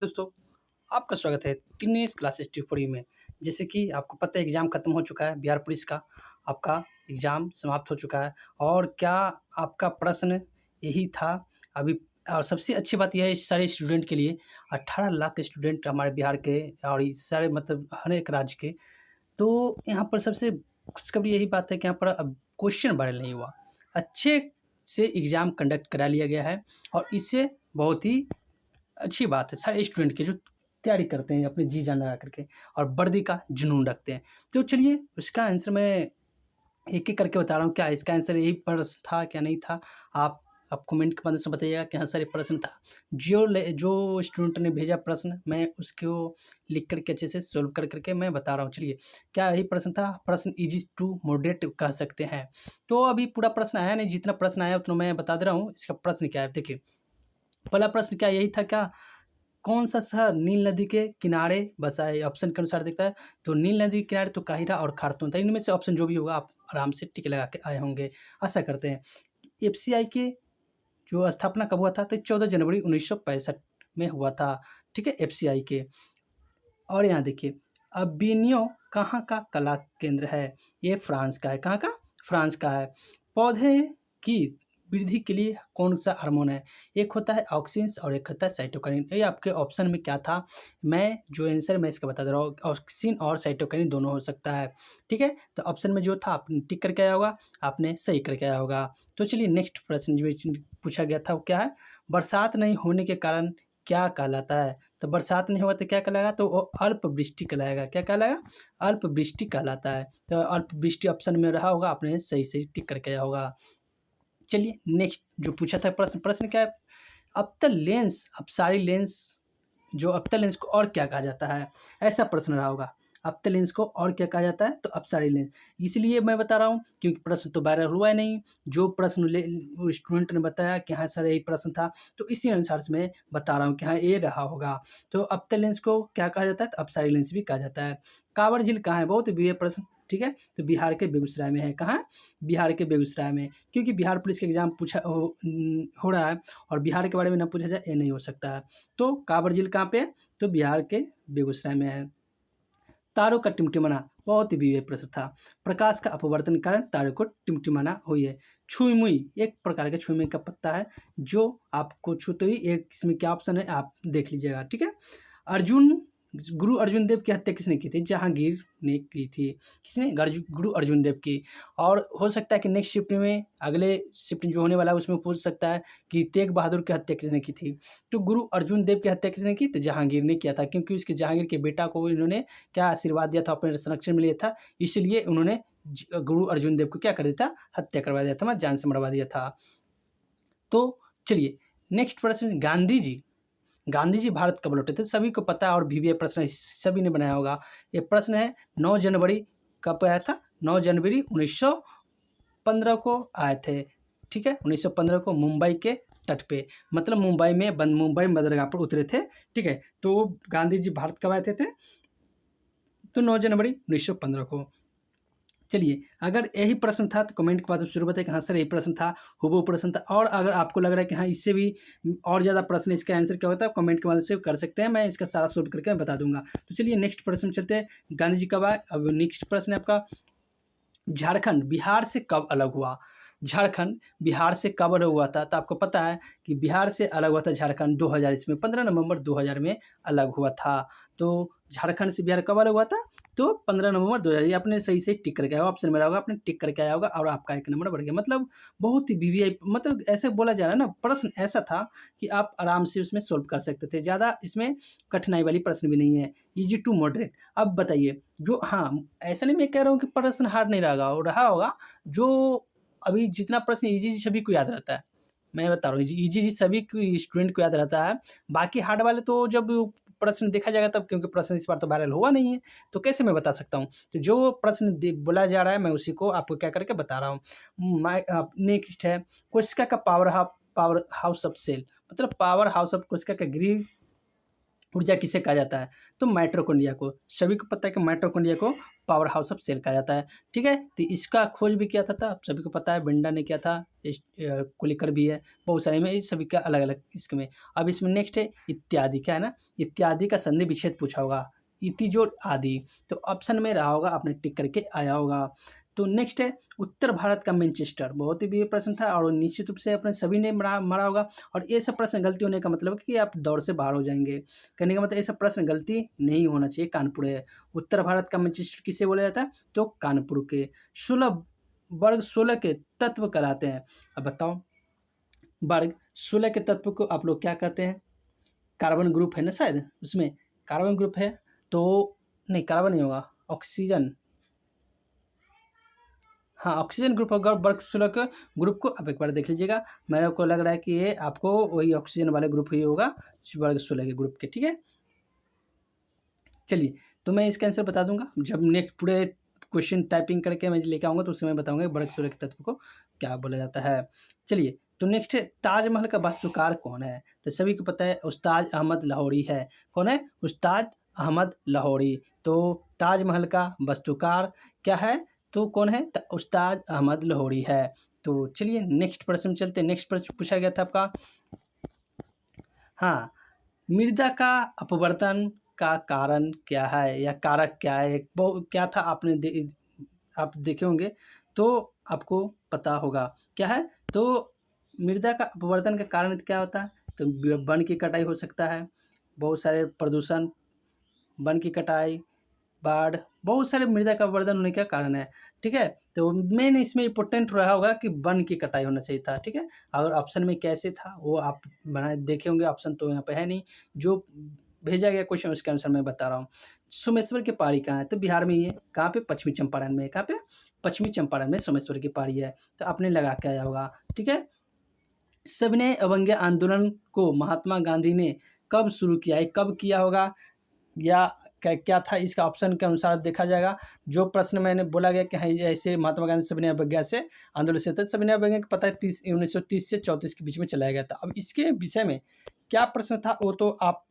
दोस्तों, आपका स्वागत है दिनेश क्लासेस ट्यूटोरियल में। जैसे कि आपको पता है एग्ज़ाम खत्म हो चुका है, बिहार पुलिस का आपका एग्ज़ाम समाप्त हो चुका है और क्या आपका प्रश्न यही था अभी। और सबसे अच्छी बात यह है इस सारे स्टूडेंट के लिए 18 लाख स्टूडेंट हमारे बिहार के और इस सारे मतलब हर एक राज्य के। तो यहाँ पर सबसे खुशखबरी यही बात है कि यहाँ पर अब क्वेश्चन वायरल नहीं हुआ। अच्छे से एग्ज़ाम कंडक्ट करा लिया गया है और इससे बहुत ही अच्छी बात है सारे स्टूडेंट के जो तैयारी करते हैं अपनी जी जान लगा करके और वर्दी का जुनून रखते हैं। तो चलिए उसका आंसर मैं एक-एक करके बता रहा हूँ, क्या इसका आंसर यही प्रश्न था, क्या नहीं था? आप कमेंट के माध्यम से बताइएगा कि हाँ सर ये प्रश्न था। जो स्टूडेंट ने भेजा प्रश्न मैं उसको लिख कर के अच्छे से सोल्व कर के मैं बता रहा हूँ। चलिए, क्या यही प्रश्न था? प्रश्न ईज़ी टू मॉडरेट कह सकते हैं। तो अभी पूरा प्रश्न आया नहीं, जितना प्रश्न आया उतना मैं बता दे रहा हूँ। इसका प्रश्न क्या है देखिए, पहला प्रश्न क्या यही था, क्या कौन-सा शहर नील नदी के किनारे बसा है? ऑप्शन के अनुसार देखता है, तो नील नदी के किनारे तो काहिरा और खार्तूम था। इनमें से ऑप्शन जो भी होगा आप आराम से टिक लगा के आए होंगे, आशा करते हैं। एफसीआई के जो स्थापना कब हुआ था? तो 14 जनवरी 1965 में हुआ था, ठीक है? एफसीआई के। और यहाँ देखिए, अबिनियो कहाँ का कला केंद्र है? ये फ्रांस का है। कहाँ का? फ्रांस का है। पौधे की वृद्धि के लिए कौन-सा हार्मोन है? एक होता है ऑक्सिन और एक होता है साइटोकिनिन। ये आपके ऑप्शन में क्या था? मैं जो आंसर मैं इसका बता दे रहा हूँ, ऑक्सिन और साइटोकिनिन दोनों हो सकता है, ठीक है? तो ऑप्शन में जो था आपने टिक करके आया होगा, आपने सही करके आया होगा। तो चलिए नेक्स्ट प्रश्न जो पूछा गया था वो क्या है? बरसात नहीं होने के कारण क्या कहलाता है? तो बरसात नहीं होगा तो क्या कहलाएगा? तो वो अल्पवृष्टि कहलाएगा। क्या कहलाएगा? अल्पवृष्टि कहलाता है। तो अल्पवृष्टि ऑप्शन में रहा होगा, आपने सही टिक करके आया होगा। चलिए नेक्स्ट जो पूछा था प्रश्न क्या है? अप्तल लेंस, अपसारी लेंस, जो अप्तल लेंस को और क्या कहा जाता है? ऐसा प्रश्न रहा होगा। अप्तल लेंस को और क्या कहा जाता है? तो अपसारी लेंस। इसलिए मैं बता रहा हूँ क्योंकि प्रश्न तो वायरल हुआ ही नहीं। जो प्रश्न वो स्टूडेंट ने बताया कि हाँ सर यही प्रश्न था, तो इसी अनुसार से मैं बता रहा हूँ कि हाँ ये रहा होगा। तो अप्तल लेंस को क्या कहा जाता है? तो अपसारी लेंस भी कहा जाता है। कांवड़ झील कहाँ है? बहुत ही प्रश्न, ठीक है? तो बिहार के बेगूसराय में है। कहाँ? बिहार के बेगूसराय में। क्योंकि बिहार पुलिस का एग्जाम हो रहा है और बिहार के बारे में ना पूछा जाए ये नहीं हो सकता है। तो कांवड़ झील कहाँ पे है? तो बिहार के बेगूसराय में है। तारों का टिमटिमाना बहुत ही विवेक प्रश्न था। प्रकाश का अपवर्तन के कारण तारों को टिमटिमाना हुई है। छुई मुई एक प्रकार का छुई मुई का पत्ता है जो आपको छूते ही, एक इसमें क्या ऑप्शन है आप देख लीजिएगा, ठीक है? अर्जुन गुरु अर्जुन देव की हत्या किसने की थी? जहांगीर ने की थी। किसने? गुरु अर्जुन देव की। और हो सकता है कि नेक्स्ट शिफ्ट में, अगले शिफ्ट जो होने वाला है उसमें पूछ सकता है कि तेग बहादुर की हत्या किसने की थी? तो गुरु अर्जुन देव की हत्या किसने की? तो जहांगीर ने किया था, क्योंकि उसके जहांगीर के बेटा को इन्होंने क्या आशीर्वाद दिया था, अपने संरक्षण में लिया था, इसलिए उन्होंने गुरु अर्जुन देव को क्या कर दिया था? हत्या करवा दिया था, जान से मरवा दिया था। तो चलिए नेक्स्ट प्रश्न, गांधी जी भारत कब लौटे थे? सभी को पता है और भी ये प्रश्न सभी ने बनाया होगा। ये प्रश्न है 9 जनवरी कब आया था? 9 जनवरी 1915 को आए थे, ठीक है? 1915 को मुंबई के तट पे, मतलब मुंबई बंदरगाह पर उतरे थे, ठीक है? तो गांधी जी भारत कब आए थे? तो 9 जनवरी 1915 को। चलिए, अगर यही प्रश्न था तो कमेंट के माध्यम से ज़रूर बताएं कि हाँ सर यही प्रश्न था, हूबहू प्रश्न था। और अगर आपको लग रहा है कि हाँ इससे भी और ज़्यादा प्रश्न, इसका आंसर क्या होता है, कमेंट के माध्यम से कर सकते हैं, मैं इसका सारा सोल्व करके मैं बता दूंगा। तो चलिए नेक्स्ट प्रश्न चलते हैं, गांधी जी कब आए? अब नेक्स्ट प्रश्न है आपका, झारखंड बिहार से कब अलग हुआ? झारखंड बिहार से कब अलग हुआ था? तो आपको पता है कि बिहार से अलग हुआ था झारखंड 2000 ईस्वी में, 15 नवंबर 2000 में अलग हुआ था। तो झारखंड से बिहार कब अलग हुआ था? तो 15 नवंबर 2000। ये आपने सही टिक करके आया होगा, ऑप्शन में रहा होगा, आपने टिक करके आया होगा और आपका 1 नंबर बढ़ गया। मतलब बहुत ही वीवीआई, मतलब ऐसे बोला जा रहा है ना, प्रश्न ऐसा था कि आप आराम से उसमें सोल्व कर सकते थे। ज़्यादा इसमें कठिनाई वाली प्रश्न भी नहीं है, ईजी टू मॉडरेट। अब बताइए, जो हाँ, ऐसा नहीं मैं कह रहा हूँ कि प्रश्न हार्ड नहीं रहा होगा। जो अभी जितना प्रश्न ईजी सभी को याद रहता है, मैं बता रहा हूँ ईजी सभी को स्टूडेंट को याद रहता है। बाकी हार्ड वाले तो जब प्रश्न देखा जाएगा तब, क्योंकि प्रश्न इस बार तो वायरल हुआ नहीं है, तो कैसे मैं बता सकता हूँ? तो जो प्रश्न बोला जा रहा है मैं उसी को आपको क्या करके बता रहा हूँ। नेक्स्ट है, कोशिका का पावर हाउस ऑफ सेल, मतलब पावर हाउस ऑफ कोशिका का गृह ऊर्जा किसे कहा जाता है? तो माइटोकॉन्ड्रिया को। सभी को पता है कि माइटोकॉन्ड्रिया को पावर हाउस ऑफ सेल कहा जाता है। ठीक है, तो इसका खोज भी किया था आप सभी को पता है, बिंडा ने किया था, कुलिकर भी है, बहुत सारे में सभी का अलग अलग इसमें। अब इसमें नेक्स्ट है इत्यादि, क्या है ना, इत्यादि का संधि विच्छेद पूछा होगा, इति जोड़ आदि, तो ऑप्शन में रहा होगा, आपने टिक करके आया होगा। तो नेक्स्ट है उत्तर भारत का मैनचेस्टर, बहुत ही प्रश्न था और निश्चित रूप से अपने सभी ने मरा होगा। और ये सब प्रश्न गलती होने का मतलब है कि आप दौड़ से बाहर हो जाएंगे। कहने का मतलब ये सब प्रश्न गलती नहीं होना चाहिए। कानपुर है उत्तर भारत का मैनचेस्टर, किसे बोला जाता है? तो कानपुर के। 16 वर्ग 16 के तत्व कहलाते हैं। अब बताओ, वर्ग 16 के तत्व को आप लोग क्या कहते हैं? कार्बन ग्रुप है ना, शायद उसमें कार्बन ग्रुप है, तो नहीं कार्बन नहीं होगा, ऑक्सीजन, हाँ ऑक्सीजन ग्रुप होगा। वर्ग 16 के ग्रुप को आप एक बार देख लीजिएगा, मेरे को लग रहा है कि ये आपको वही ऑक्सीजन वाले ग्रुप ही होगा, वर्ग 16 के ग्रुप के। ठीक है, चलिए, तो मैं इसका आंसर बता दूंगा जब नेक्स्ट पूरे क्वेश्चन टाइपिंग करके मैं लेके आऊँगा, तो उसमें मैं बताऊंगा वर्ग 16 के तत्व को क्या बोला जाता है। चलिए, तो नेक्स्ट है ताजमहल का वास्तुकार कौन है? तो सभी को पता है उस्ताद अहमद लाहौरी है। कौन है? उस्ताद अहमद लाहौरी। तो ताजमहल का वास्तुकार क्या है? तो कौन है? उस्ताद अहमद लाहौरी है। तो चलिए नेक्स्ट प्रश्न में चलते हैं। नेक्स्ट प्रश्न पूछा गया था आपका, हाँ, मृदा का अपवर्तन का कारण क्या है या कारक क्या है? क्या था, आप देखे होंगे तो आपको पता होगा क्या है। तो मृदा का अपवर्तन का कारण क्या होता है? तो वन की कटाई हो सकता है, बहुत सारे प्रदूषण, वन की कटाई, बाढ़, बहुत सारे मृदा का अपवर्तन होने का कारण है। ठीक है, तो मेन इसमें इंपॉर्टेंट रहा होगा कि वन की कटाई होना चाहिए था। ठीक है, अगर ऑप्शन में कैसे था वो आप बनाए देखे होंगे, ऑप्शन तो यहाँ पे है नहीं, जो भेजा गया क्वेश्चन उसके अनुसार मैं बता रहा हूँ। सोमेश्वर की पहाड़ी कहाँ है? तो बिहार में ही है। कहाँ पे? पश्चिमी चंपारण में। कहाँ पे? पश्चिमी चंपारण में सोमेश्वर की पहाड़ी है, तो आपने लगा के आया होगा। ठीक है, सविनय अवज्ञा आंदोलन को महात्मा गांधी ने कब शुरू किया है? कब किया होगा या क्या था? इसका ऑप्शन के अनुसार देखा जाएगा। जो प्रश्न मैंने बोला गया कि हाँ ऐसे महात्मा गांधी सविनय अवज्ञा से आंदोलन से, तो सविनय अवज्ञा का पता है 1930 से 34 के बीच में चलाया गया था। अब इसके विषय में क्या प्रश्न था वो तो आप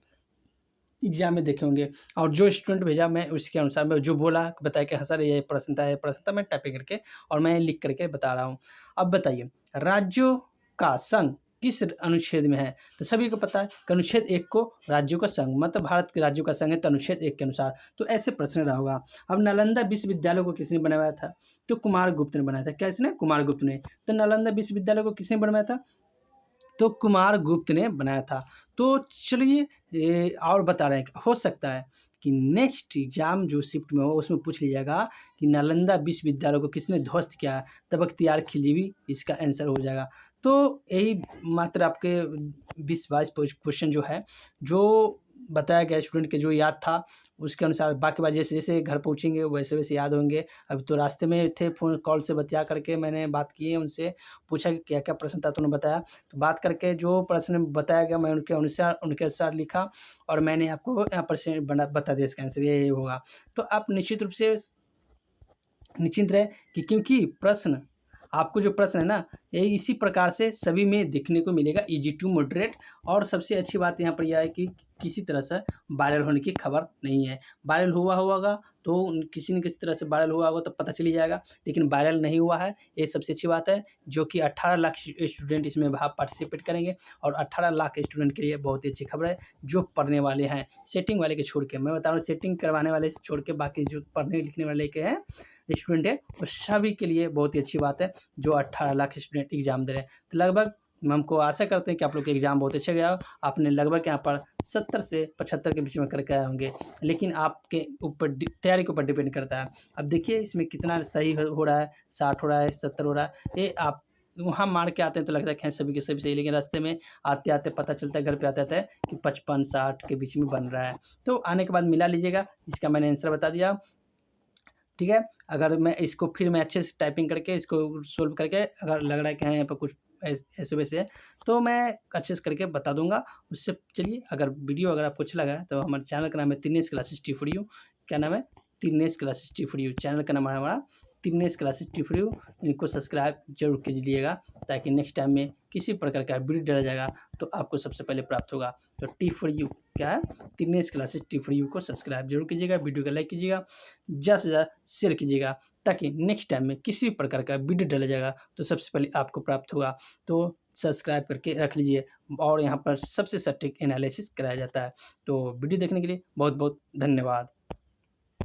एग्जाम में देखे होंगे, और जो स्टूडेंट भेजा मैं उसके अनुसार मैं जो बोला बताया कि हाँ सर ये प्रश्न था, ये प्रश्न था, मैं टाइपिंग करके और मैं लिख करके बता रहा हूँ। अब बताइए, राज्यों का संघ किस अनुच्छेद में है? तो सभी को पता है कि अनुच्छेद 1 को राज्यों का संघ, मतलब भारत के राज्यों का संघ है, तो अनुच्छेद 1 के अनुसार। तो ऐसे प्रश्न रहा होगा। अब नालंदा विश्वविद्यालय को किसने बनवाया था? तो कुमार गुप्त ने बनाया था। क्या इसने? कुमार गुप्त ने। तो नालंदा विश्वविद्यालय को किसने बनवाया था? तो कुमार गुप्त ने बनाया था। तो चलिए और बता रहे हैं, हो सकता है कि नेक्स्ट एग्जाम जो शिफ्ट में हो उसमें पूछ लीजिएगा कि नालंदा विश्वविद्यालय को किसने ध्वस्त किया? तब अख्तियार खिलजी इसका आंसर हो जाएगा। तो यही मात्र आपके 20-22 क्वेश्चन जो है, जो बताया गया स्टूडेंट के जो याद था उसके अनुसार, बाकी बात जैसे जैसे घर पहुँचेंगे वैसे वैसे याद होंगे। अभी तो रास्ते में थे, फ़ोन कॉल से बतिया करके मैंने बात की है उनसे, पूछा कि क्या क्या प्रश्न था, तो उन्होंने बताया। तो बात करके जो प्रश्न बताया गया मैं उनके अनुसार लिखा और मैंने आपको यहाँ पर से बता दिया इसका आंसर ये होगा। तो आप निश्चित रूप से निश्चिंत रहे कि क्योंकि प्रश्न आपको जो प्रश्न है ना ये इसी प्रकार से सभी में देखने को मिलेगा, इजी टू मॉडरेट। और सबसे अच्छी बात यहाँ पर यह है कि किसी तरह से वायरल होने की खबर नहीं है। वायरल हुआ होगा तो किसी न किसी तरह से वायरल हुआ होगा तो पता चली जाएगा, लेकिन वायरल नहीं हुआ है, ये सबसे अच्छी बात है। जो कि 18 लाख स्टूडेंट इसमें पार्टिसिपेट करेंगे और 18 लाख स्टूडेंट के लिए बहुत ही अच्छी खबर है। जो पढ़ने वाले हैं, सेटिंग वाले के छोड़ के, मैं बता रहा हूँ सेटिंग करवाने वाले से छोड़ के बाकी जो पढ़ने लिखने वाले के हैं स्टूडेंट है वो सभी के लिए बहुत ही अच्छी बात है, जो 18 लाख स्टूडेंट एग्जाम दे रहे हैं। तो लगभग हमको आशा करते हैं कि आप लोग के एग्ज़ाम बहुत अच्छे गया हो। आपने लगभग यहाँ पर 70 से 75 के बीच में करके आए होंगे, लेकिन आपके ऊपर तैयारी के ऊपर डिपेंड करता है। अब देखिए इसमें कितना सही हो रहा है, 60 हो रहा है, 70 हो रहा है, ये आप वहाँ मार के आते हैं तो लगता है कि सभी के सभी सही, लेकिन रास्ते में आते आते पता चलता है, घर पे आते आते कि 55-60 के बीच में बन रहा है। तो आने के बाद मिला लीजिएगा, इसका मैंने आंसर बता दिया। ठीक है, अगर मैं इसको फिर मैं अच्छे से टाइपिंग करके इसको सोल्व करके अगर लग रहा है कि हाँ यहाँ पर कुछ ऐसे वैसे है तो मैं अच्छे से करके बता दूंगा उससे। चलिए, अगर वीडियो अगर आपको अच्छा लगा है तो हमारे चैनल का नाम है दिनेश क्लासेस T4U। क्या नाम है? दिनेश क्लासेस T4U चैनल का नाम है हमारा तिनेस क्लासेस टिफरी, इनको सब्सक्राइब जरूर कीजिएगा, ताकि नेक्स्ट टाइम में किसी प्रकार का वीडियो डाला जाएगा तो आपको सबसे पहले प्राप्त होगा। तो टी फॉर यू क्या है, तिनेस क्लासेस टी फॉर यू को सब्सक्राइब जरूर कीजिएगा, वीडियो को लाइक कीजिएगा, ज़्यादा से ज़्यादा शेयर कीजिएगा, ताकि नेक्स्ट टाइम में किसी प्रकार का वीडियो डाला जाएगा तो सबसे पहले आपको प्राप्त होगा। तो सब्सक्राइब करके रख लीजिए, और यहाँ पर सबसे सटीक एनालिसिस कराया जाता है। तो वीडियो देखने के लिए बहुत बहुत धन्यवाद।